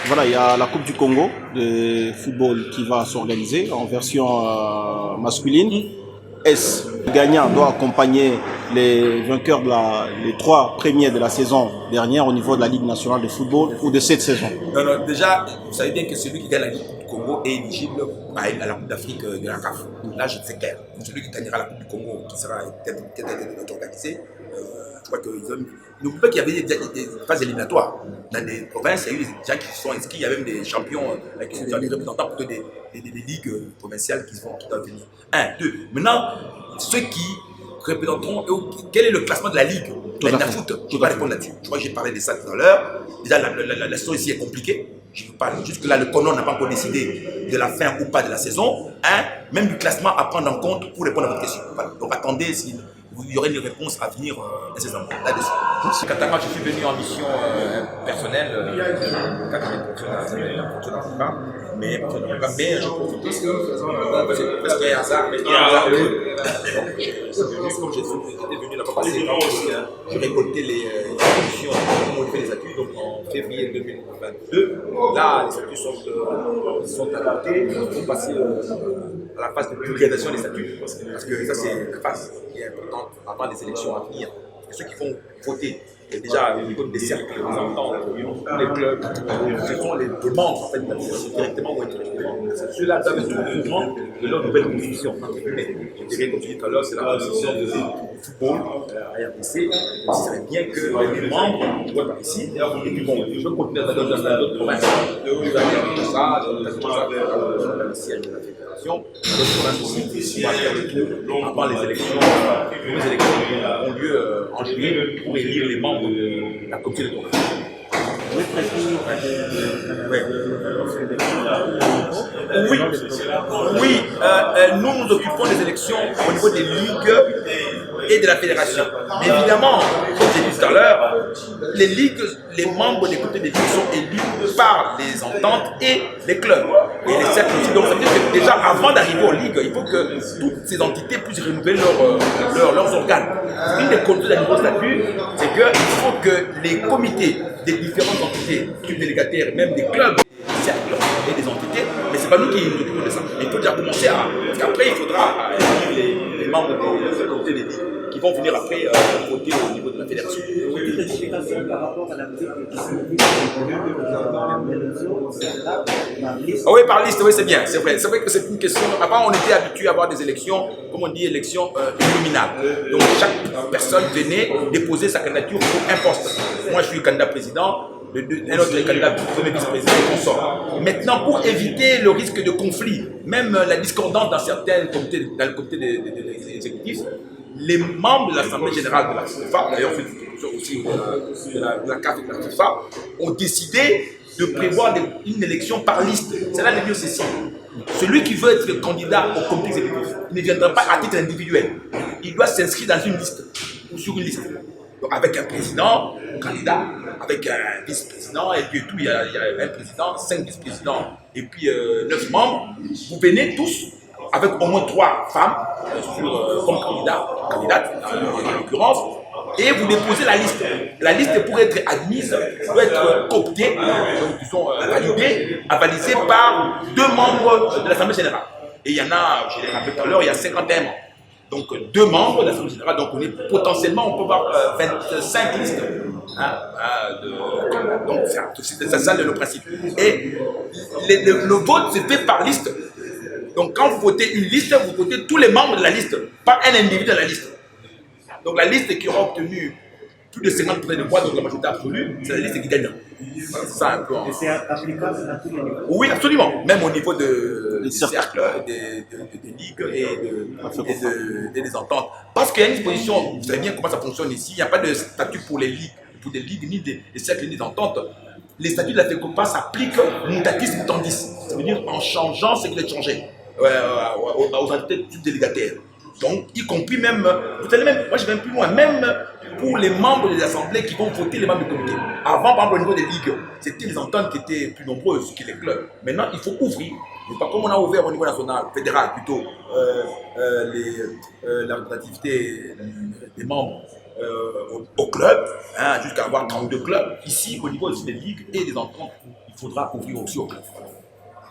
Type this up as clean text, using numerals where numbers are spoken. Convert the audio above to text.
Voilà, il y a la Coupe du Congo de football qui va s'organiser en version masculine. Le gagnant doit accompagner les vainqueurs les trois premiers de la saison dernière au niveau de la Ligue nationale de football ou de cette saison? Non, non, déjà, vous savez bien que celui qui gagne la Coupe du Congo est éligible à la Coupe d'Afrique de la CAF. Là, je sais clair. Celui qui gagnera la Coupe du Congo, qui sera peut-être organisée, je crois qu'ils n'oubliez pas qu'il y avait des phases éliminatoires. Dans des provinces, il y a eu des gens qui se sont inscrits, il y a même des champions, qui sont des représentants plutôt des ligues provinciales qui vont venir. Un, deux. Maintenant, ceux qui représenteront, quel est le classement de la Ligue? Je ne vais pas répondre là-dessus. Je crois que j'ai parlé de ça tout à l'heure. Déjà, la saison ici est compliquée. Jusque-là, le colon n'a pas encore décidé de la fin ou pas de la saison. Même du classement à prendre en compte pour répondre à votre question. Voilà. Donc attendez, il y aurait une réponse à venir nécessairement là-dessus. Katanga, je suis venu en mission personnelle, quand je fonctionne pas, mais je profite parce qu'il y a un hasard, mais il y a un hasard heureux. Comme j'étais venu là-bas passer, j'ai récolté les conditions comment on fait les actus, donc en février 2022. Là, les statuts sont adaptés, il faut passer à la phase de vulgarisation des statuts, parce que ça c'est la phase qui est importante avant les élections à venir. Et ceux qui vont voter, et déjà au niveau des cercles, des ententes, les clubs, ce sont les membres en fait, directement ou indirectement. Ceux-là doivent être au courant de leur nouvelle constitution. Je dirais, comme tu dis tout à l'heure, c'est la constitution du football à RDC. Ce serait bien que les membres soient par ici. Et puis bon, je continue dans d'autres provinces. Je vais aller à ça, je vais aller le siège de la fédération. D'autres provinces aussi, on va faire le tour avant les élections. Les nouvelles élections ont lieu en juillet pour élire les membres de la communauté de tournoi. Oui, nous nous occupons des élections au niveau des ligues et de la fédération. Évidemment, comme j'ai dit tout à l'heure, les ligues, les membres des comités des ligues sont élus par les ententes et les clubs. Et les cercles aussi. Donc ça veut dire que déjà avant d'arriver aux ligues, il faut que toutes ces entités puissent renouveler leurs organes. Une des conditions d'un nouveau statut, c'est qu'il faut que les comités des différentes entités, du délégataire, même des clubs, des cercles et des entités, mais ce n'est pas nous qui nous occupons de ça. Il faut déjà commencer à. Parce qu'après, il faudra élire les membres des comités des ligues qui vont venir après voter au niveau de la fédération. Ah oui, par liste, oui, c'est bien, c'est vrai. C'est vrai que c'est une question. Avant, on était habitué à avoir des élections, comme on dit, élections nominales. Donc, chaque personne venait déposer sa candidature pour un poste. Moi, je suis candidat président. Un autre candidat premier vice-président et consort. Maintenant, pour éviter le risque de conflit, même la discordance dans certains comités, dans le comité des exécutifs, les membres de l'Assemblée générale de la FIFA, d'ailleurs aussi de la CAF et de la FIFA, ont décidé de prévoir une élection par liste. C'est là le mieux ceci. Celui qui veut être candidat au comité exécutif ne viendra pas à titre individuel. Il doit s'inscrire dans une liste ou sur une liste. Donc avec un président, un candidat, avec un vice-président, et puis tout, il y a un président, 5 vice-présidents, et puis 9 membres. Vous venez tous avec au moins 3 femmes comme candidates en l'occurrence, et vous déposez la liste. La liste, pour être admise, doit être cooptée, disons validée, avalisée par 2 membres de l'Assemblée générale. Et il y en a, je l'ai rappelé tout à l'heure, il y a 51 membres. Donc 2 membres de l'Assemblée générale, donc potentiellement on peut avoir 25 listes. Donc c'est ça le principe. Et le vote se fait par liste. Donc quand vous votez une liste, vous votez tous les membres de la liste, pas un individu de la liste. Donc la liste qui aura obtenu plus de 50% de voix, donc la majorité absolue, c'est la liste qui gagne. Voilà, c'est ça un peu. Et c'est applicable à tous les niveaux? Oui, absolument. Même au niveau des cercles, des ligues et des ententes. Parce qu'il y a une disposition, vous savez bien comment ça fonctionne ici, il n'y a pas de statut pour les ligues, ni des cercles, ni des ententes. Les statuts de la FECOPA s'appliquent mutatis mutandis. Ça veut dire en changeant ce qui est changé aux entités délégataires. Donc, y compris même, vous savez même, moi je vais même plus loin, même pour les membres des assemblées qui vont voter les membres du comité. Avant, par exemple, au niveau des ligues, c'était les ententes qui étaient plus nombreuses que les clubs. Maintenant, il faut ouvrir. Pas comme on a ouvert au niveau national, fédéral plutôt, la représentativité des membres au club, hein, jusqu'à avoir 32 clubs. Ici, au niveau aussi des ligues et des ententes, il faudra ouvrir aussi au club.